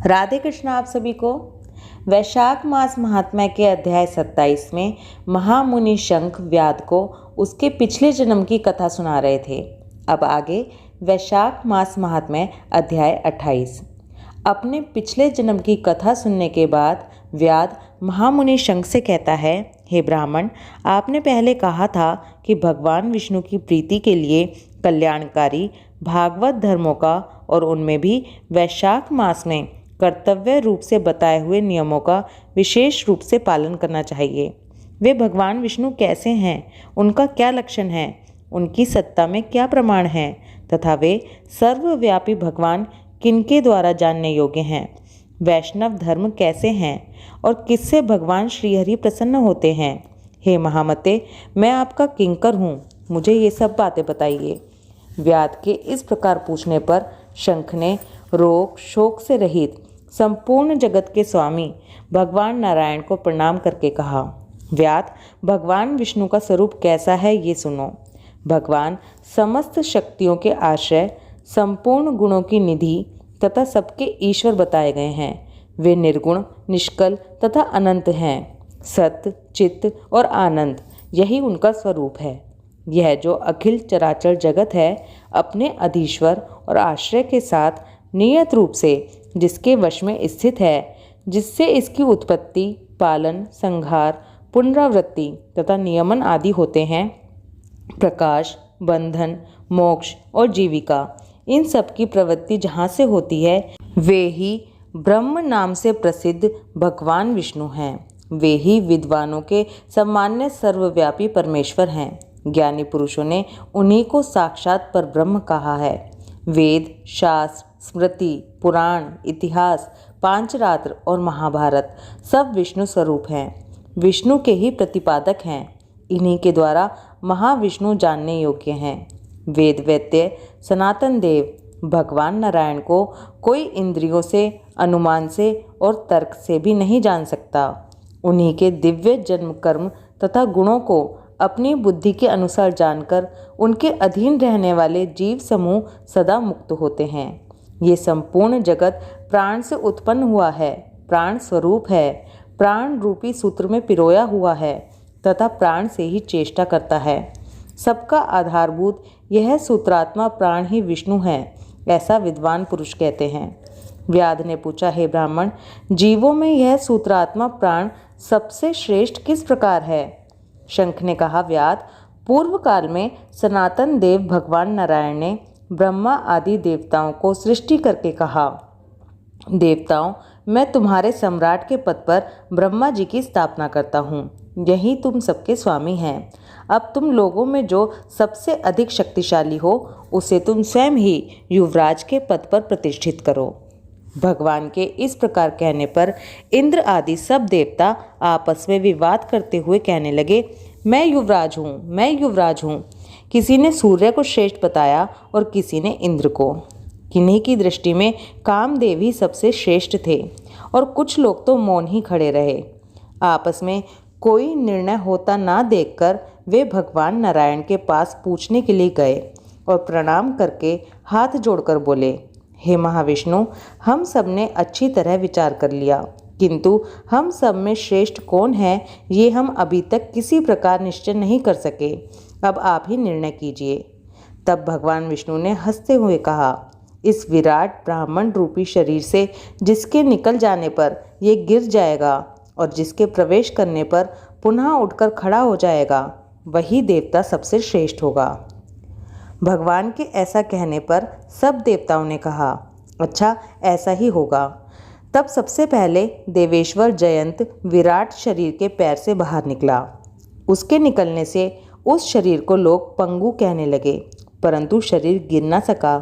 राधे कृष्ण आप सभी को। वैशाख मास महात्म्य के अध्याय 27 में महामुनि शंख व्याध को उसके पिछले जन्म की कथा सुना रहे थे। अब आगे वैशाख मास महात्म्य अध्याय 28। अपने पिछले जन्म की कथा सुनने के बाद व्याध महामुनि शंख से कहता है, हे ब्राह्मण, आपने पहले कहा था कि भगवान विष्णु की प्रीति के लिए कल्याणकारी भागवत धर्मों का और उनमें भी वैशाख मास में कर्तव्य रूप से बताए हुए नियमों का विशेष रूप से पालन करना चाहिए। वे भगवान विष्णु कैसे हैं, उनका क्या लक्षण है, उनकी सत्ता में क्या प्रमाण हैं तथा वे सर्वव्यापी भगवान किनके द्वारा जानने योग्य हैं। वैष्णव धर्म कैसे हैं और किससे भगवान श्रीहरि प्रसन्न होते हैं। हे महामते, मैं आपका किंकर हूँ, मुझे ये सब बातें बताइए। व्याध के इस प्रकार पूछने पर शंख ने रोग शोक से रहित संपूर्ण जगत के स्वामी भगवान नारायण को प्रणाम करके कहा, व्याध, भगवान विष्णु का स्वरूप कैसा है ये सुनो। भगवान समस्त शक्तियों के आश्रय, संपूर्ण गुणों की निधि तथा सबके ईश्वर बताए गए हैं। वे निर्गुण, निष्कल तथा अनंत हैं। सत्य, चित्त और आनंद यही उनका स्वरूप है। यह जो अखिल चराचर जगत है, अपने अधीश्वर और आश्रय के साथ नियत रूप से जिसके वश में स्थित है, जिससे इसकी उत्पत्ति, पालन, संहार, पुनरावृत्ति तथा नियमन आदि होते हैं, प्रकाश, बंधन, मोक्ष और जीविका, इन सब की प्रवृत्ति जहाँ से होती है, वे ही ब्रह्म नाम से प्रसिद्ध भगवान विष्णु हैं। वे ही विद्वानों के सामान्य सर्वव्यापी परमेश्वर हैं। ज्ञानी पुरुषों ने उन्हीं को साक्षात परब्रह्म कहा है। वेद, शास्त्र, स्मृति, पुराण, इतिहास, पांचरात्र और महाभारत सब विष्णु स्वरूप हैं, विष्णु के ही प्रतिपादक हैं। इन्हीं के द्वारा महाविष्णु जानने योग्य हैं। वेद वेत्य सनातन देव भगवान नारायण को कोई इंद्रियों से, अनुमान से और तर्क से भी नहीं जान सकता। उन्हीं के दिव्य जन्म कर्म तथा गुणों को अपनी बुद्धि के अनुसार जानकर उनके अधीन रहने वाले जीव समूह सदा मुक्त होते हैं। ये संपूर्ण जगत प्राण से उत्पन्न हुआ है, प्राण स्वरूप है, प्राण रूपी सूत्र में पिरोया हुआ है तथा प्राण से ही चेष्टा करता है। सबका आधारभूत यह सूत्रात्मा प्राण ही विष्णु है, ऐसा विद्वान पुरुष कहते हैं। व्याध ने पूछा, हे ब्राह्मण, जीवों में यह सूत्रात्मा प्राण सबसे श्रेष्ठ किस प्रकार है। शंख ने कहा, व्याध, पूर्व काल में सनातन देव भगवान नारायण ने ब्रह्मा आदि देवताओं को सृष्टि करके कहा, देवताओं, मैं तुम्हारे सम्राट के पद पर ब्रह्मा जी की स्थापना करता हूँ। यही तुम सबके स्वामी हैं। अब तुम लोगों में जो सबसे अधिक शक्तिशाली हो, उसे तुम स्वयं ही युवराज के पद पर प्रतिष्ठित करो। भगवान के इस प्रकार कहने पर इंद्र आदि सब देवता आपस में विवाद करते हुए कहने लगे, मैं युवराज हूँ, मैं युवराज हूँ। किसी ने सूर्य को श्रेष्ठ बताया और किसी ने इंद्र को। किन्हीं की दृष्टि में कामदेव ही सबसे श्रेष्ठ थे और कुछ लोग तो मौन ही खड़े रहे। आपस में कोई निर्णय होता ना देखकर वे भगवान नारायण के पास पूछने के लिए गए और प्रणाम करके हाथ जोड़कर बोले, हे महाविष्णु, हम सब ने अच्छी तरह विचार कर लिया, किंतु हम सब में श्रेष्ठ कौन है ये हम अभी तक किसी प्रकार निश्चय नहीं कर सके। अब आप ही निर्णय कीजिए। तब भगवान विष्णु ने हंसते हुए कहा, इस विराट ब्राह्मण रूपी शरीर से जिसके निकल जाने पर ये गिर जाएगा और जिसके प्रवेश करने पर पुनः उठकर खड़ा हो जाएगा, वही देवता सबसे श्रेष्ठ होगा। भगवान के ऐसा कहने पर सब देवताओं ने कहा, अच्छा, ऐसा ही होगा। तब सबसे पहले देवेश्वर जयंत विराट शरीर के पैर से बाहर निकला। उसके निकलने से उस शरीर को लोग पंगु कहने लगे, परंतु शरीर गिर न सका।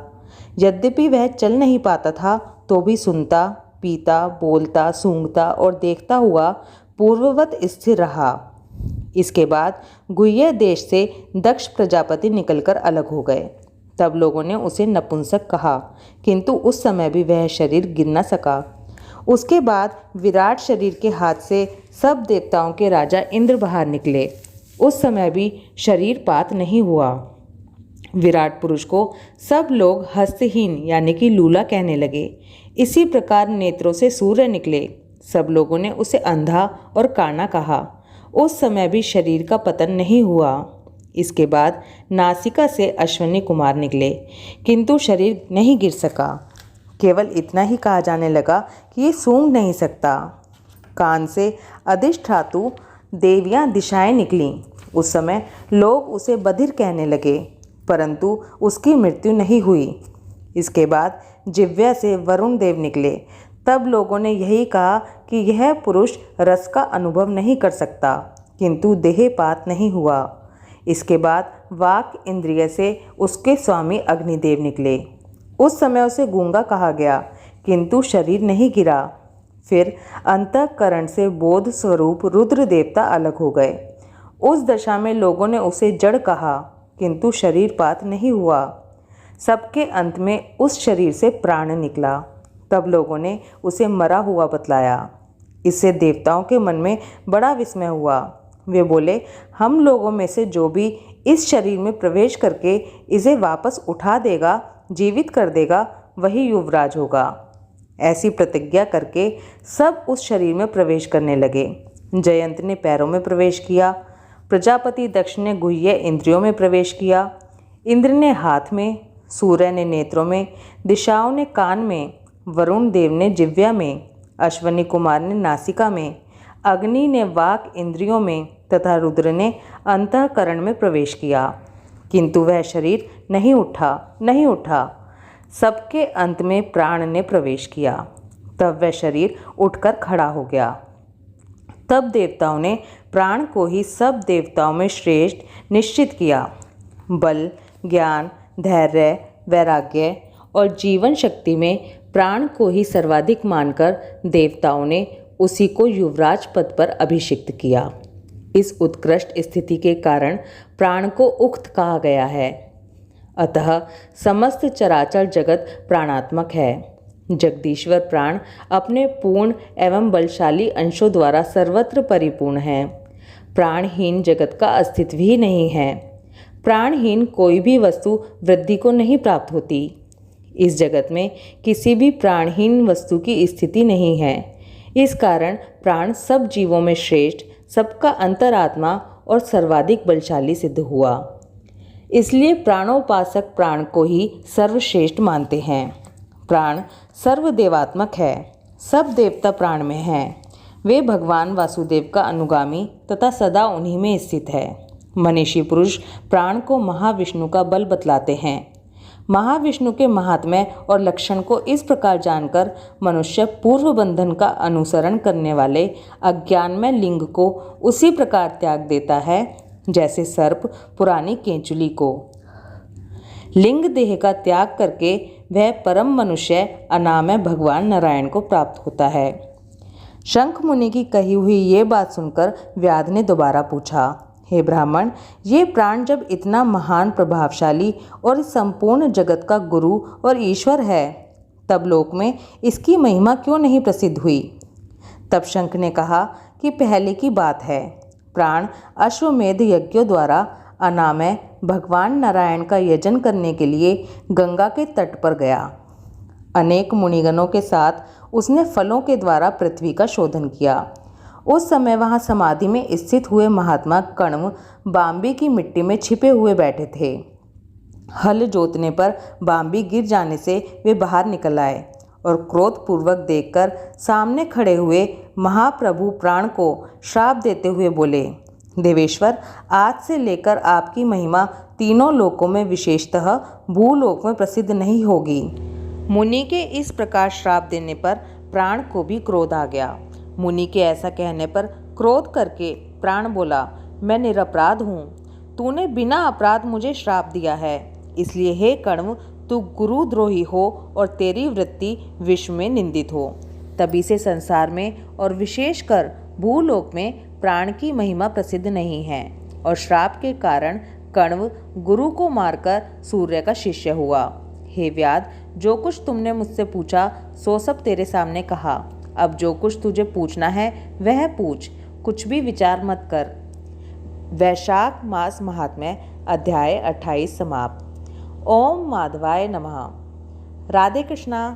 यद्यपि वह चल नहीं पाता था, तो भी सुनता, पीता, बोलता, सूंघता और देखता हुआ पूर्ववत स्थिर रहा। इसके बाद गुह्य देश से दक्ष प्रजापति निकलकर अलग हो गए। तब लोगों ने उसे नपुंसक कहा, किंतु उस समय भी वह शरीर गिर न सका। उसके बाद विराट शरीर के हाथ से सब देवताओं के राजा इंद्र बाहर निकले। उस समय भी शरीरपात नहीं हुआ। विराट पुरुष को सब लोग हस्तहीन यानी कि लूला कहने लगे। इसी प्रकार नेत्रों से सूर्य निकले। सब लोगों ने उसे अंधा और काना कहा। उस समय भी शरीर का पतन नहीं हुआ। इसके बाद नासिका से अश्विनी कुमार निकले, किंतु शरीर नहीं गिर सका। केवल इतना ही कहा जाने लगा कि ये सूंघ नहीं सकता। कान से अधिष्ठातु देवियां दिशाएं निकलीं। उस समय लोग उसे बधिर कहने लगे, परंतु उसकी मृत्यु नहीं हुई। इसके बाद जिह्वा से वरुण देव निकले। तब लोगों ने यही कहा कि यह पुरुष रस का अनुभव नहीं कर सकता, किंतु देहपात नहीं हुआ। इसके बाद वाक इंद्रिय से उसके स्वामी अग्निदेव निकले। उस समय उसे गूंगा कहा गया, किंतु शरीर नहीं गिरा। फिर अंतःकरण से बोध स्वरूप रुद्र देवता अलग हो गए। उस दशा में लोगों ने उसे जड़ कहा, किंतु शरीरपात नहीं हुआ। सबके अंत में उस शरीर से प्राण निकला। तब लोगों ने उसे मरा हुआ बतलाया। इससे देवताओं के मन में बड़ा विस्मय हुआ। वे बोले, हम लोगों में से जो भी इस शरीर में प्रवेश करके इसे वापस उठा देगा, जीवित कर देगा, वही युवराज होगा। ऐसी प्रतिज्ञा करके सब उस शरीर में प्रवेश करने लगे। जयंत ने पैरों में प्रवेश किया, प्रजापति दक्ष ने गुह्य इंद्रियों में प्रवेश किया, इंद्र ने हाथ में, सूर्य ने नेत्रों में, दिशाओं ने कान में, वरुण देव ने जिह्वा में, अश्विनी कुमार ने नासिका में, अग्नि ने वाक इंद्रियों में तथा रुद्र ने अंतःकरण में प्रवेश किया, किंतु वह शरीर नहीं उठा। सबके अंत में प्राण ने प्रवेश किया। तब वह शरीर उठकर खड़ा हो गया। तब देवताओं ने प्राण को ही सब देवताओं में श्रेष्ठ निश्चित किया। बल, ज्ञान, धैर्य, वैराग्य और जीवन शक्ति में प्राण को ही सर्वाधिक मानकर देवताओं ने उसी को युवराज पद पर अभिषिक्त किया। इस उत्कृष्ट स्थिति के कारण प्राण को उक्त कहा गया है। अतः समस्त चराचर जगत प्राणात्मक है। जगदीश्वर प्राण अपने पूर्ण एवं बलशाली अंशों द्वारा सर्वत्र परिपूर्ण है। प्राणहीन जगत का अस्तित्व ही नहीं है। प्राणहीन कोई भी वस्तु वृद्धि को नहीं प्राप्त होती। इस जगत में किसी भी प्राणहीन वस्तु की स्थिति नहीं है। इस कारण प्राण सब जीवों में श्रेष्ठ, सबका अंतरात्मा और सर्वाधिक बलशाली सिद्ध हुआ। इसलिए प्राणोपासक प्राण को ही सर्वश्रेष्ठ मानते हैं। प्राण सर्वदेवात्मक है। सब देवता प्राण में हैं। वे भगवान वासुदेव का अनुगामी तथा सदा उन्हीं में स्थित है। मनीषी पुरुष प्राण को महाविष्णु का बल बतलाते हैं। महाविष्णु के महात्म्य और लक्षण को इस प्रकार जानकर मनुष्य पूर्व बंधन का अनुसरण करने वाले अज्ञानमय लिंग को उसी प्रकार त्याग देता है जैसे सर्प पुरानी केंचुली को। लिंग देह का त्याग करके वह परम मनुष्य अनामय भगवान नारायण को प्राप्त होता है। शंख मुनि की कही हुई ये बात सुनकर व्याध ने दोबारा पूछा, हे ब्राह्मण, ये प्राण जब इतना महान, प्रभावशाली और संपूर्ण जगत का गुरु और ईश्वर है, तब लोक में इसकी महिमा क्यों नहीं प्रसिद्ध हुई? तब शंख ने कहा कि पहले की बात है। प्राण अश्वमेध यज्ञों द्वारा अनामय भगवान नारायण का यजन करने के लिए गंगा के तट पर गया। अनेक मुनिगणों के साथ उसने फलों के द्वारा पृथ्वी का शोधन किया। उस समय वहाँ समाधि में स्थित हुए महात्मा कण्व बाम्बी की मिट्टी में छिपे हुए बैठे थे। हल जोतने पर बाम्बी गिर जाने से वे बाहर निकल आए और क्रोधपूर्वक देखकर सामने खड़े हुए महाप्रभु प्राण को श्राप देते हुए बोले, देवेश्वर, आज से लेकर आपकी महिमा तीनों लोकों में, विशेषतः भूलोक में प्रसिद्ध नहीं होगी। मुनि के इस प्रकार श्राप देने पर प्राण को भी क्रोध आ गया। मुनि के ऐसा कहने पर क्रोध करके प्राण बोला, मैं निरपराध हूँ। तूने बिना अपराध मुझे श्राप दिया है, इसलिए हे कण्व, तू गुरुद्रोही हो और तेरी वृत्ति विश्व में निंदित हो। तभी से संसार में और विशेषकर भूलोक में प्राण की महिमा प्रसिद्ध नहीं है और श्राप के कारण कण्व गुरु को मारकर सूर्य का शिष्य हुआ। हे व्याध, जो कुछ तुमने मुझसे पूछा सो सब तेरे सामने कहा। अब जो कुछ तुझे पूछना है वह पूछ, कुछ भी विचार मत कर। वैशाख मास महात्म्य अध्याय 28 समाप्त। ओम माधवाय नमः। राधे कृष्णा।